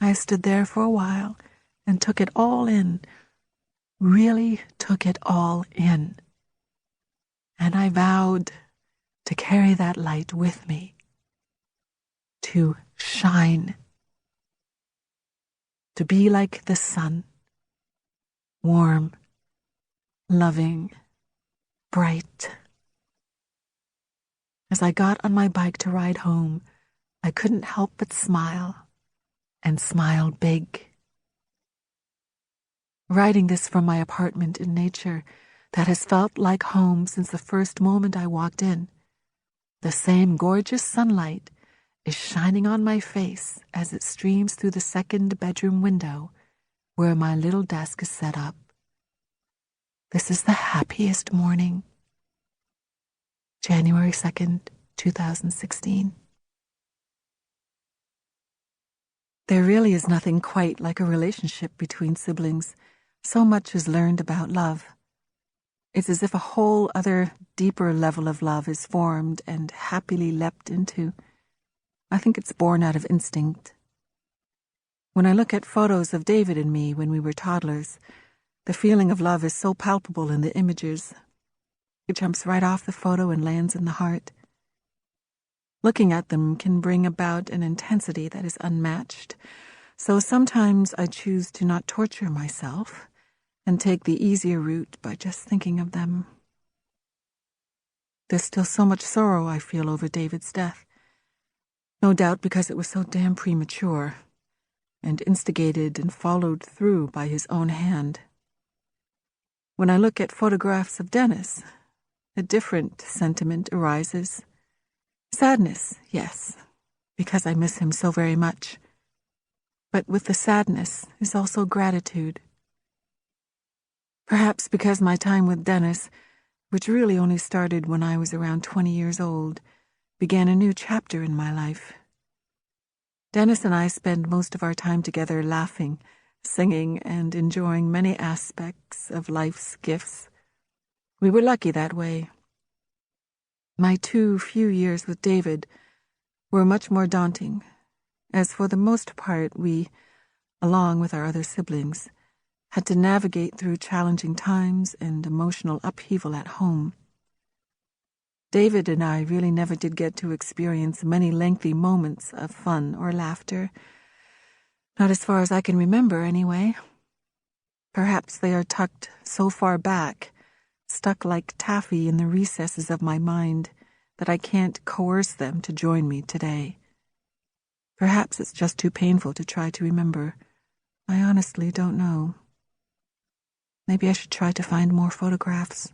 I stood there for a while and took it all in, really took it all in. And I vowed to carry that light with me, to shine, to be like the sun, warm, loving, bright. As I got on my bike to ride home, I couldn't help but smile, and smile big. Writing this from my apartment in nature that has felt like home since the first moment I walked in, the same gorgeous sunlight is shining on my face as it streams through the second bedroom window where my little desk is set up. This is the happiest morning. January 2nd, 2016. There really is nothing quite like a relationship between siblings. So much is learned about love. It's as if a whole other, deeper level of love is formed and happily leapt into. I think it's born out of instinct. When I look at photos of David and me when we were toddlers, the feeling of love is so palpable in the images. It jumps right off the photo and lands in the heart. Looking at them can bring about an intensity that is unmatched, so sometimes I choose to not torture myself and take the easier route by just thinking of them. There's still so much sorrow I feel over David's death. No doubt because it was so damn premature, and instigated and followed through by his own hand. When I look at photographs of Denis, a different sentiment arises. Sadness, yes, because I miss him so very much. But with the sadness is also gratitude. Perhaps because my time with Denis, which really only started when I was around 20 years old, began a new chapter in my life. Denis and I spend most of our time together laughing, singing, and enjoying many aspects of life's gifts. We were lucky that way. My few years with David were much more daunting, as for the most part we, along with our other siblings, had to navigate through challenging times and emotional upheaval at home. David and I really never did get to experience many lengthy moments of fun or laughter. Not as far as I can remember, anyway. Perhaps they are tucked so far back, stuck like taffy in the recesses of my mind, that I can't coerce them to join me today. Perhaps it's just too painful to try to remember. I honestly don't know. Maybe I should try to find more photographs.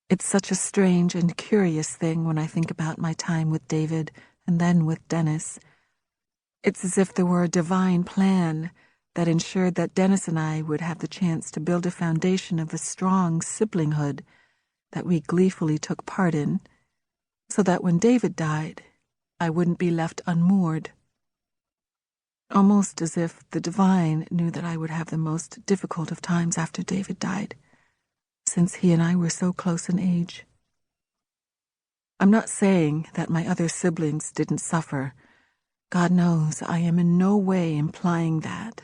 It's such a strange and curious thing when I think about my time with David and then with Denis. It's as if there were a divine plan that ensured that Denis and I would have the chance to build a foundation of a strong siblinghood that we gleefully took part in, so that when David died, I wouldn't be left unmoored. Almost as if the divine knew that I would have the most difficult of times after David died, since he and I were so close in age. I'm not saying that my other siblings didn't suffer. God knows I am in no way implying that.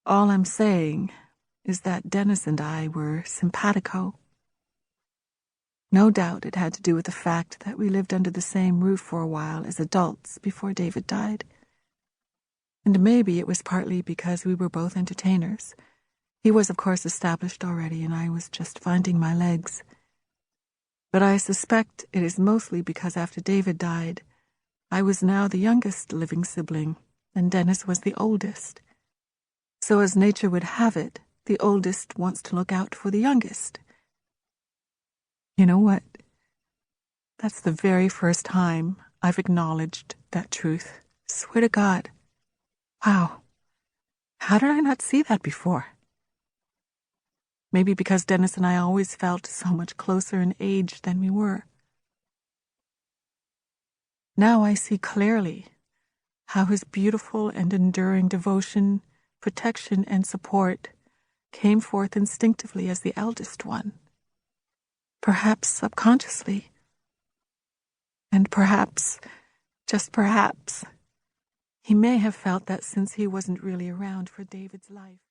All I'm saying is that Denis and I were simpatico. No doubt it had to do with the fact that we lived under the same roof for a while as adults before David died. And maybe it was partly because we were both entertainers. He was, of course, established already, and I was just finding my legs. But I suspect it is mostly because after David died, I was now the youngest living sibling, and Denis was the oldest. So as nature would have it, the oldest wants to look out for the youngest. You know what? That's the very first time I've acknowledged that truth. Swear to God. Wow. How did I not see that before? Maybe because Denis and I always felt so much closer in age than we were. Now I see clearly how his beautiful and enduring devotion, protection, and support came forth instinctively as the eldest one. Perhaps subconsciously. And perhaps, just perhaps, He may have felt that since he wasn't really around for David's life.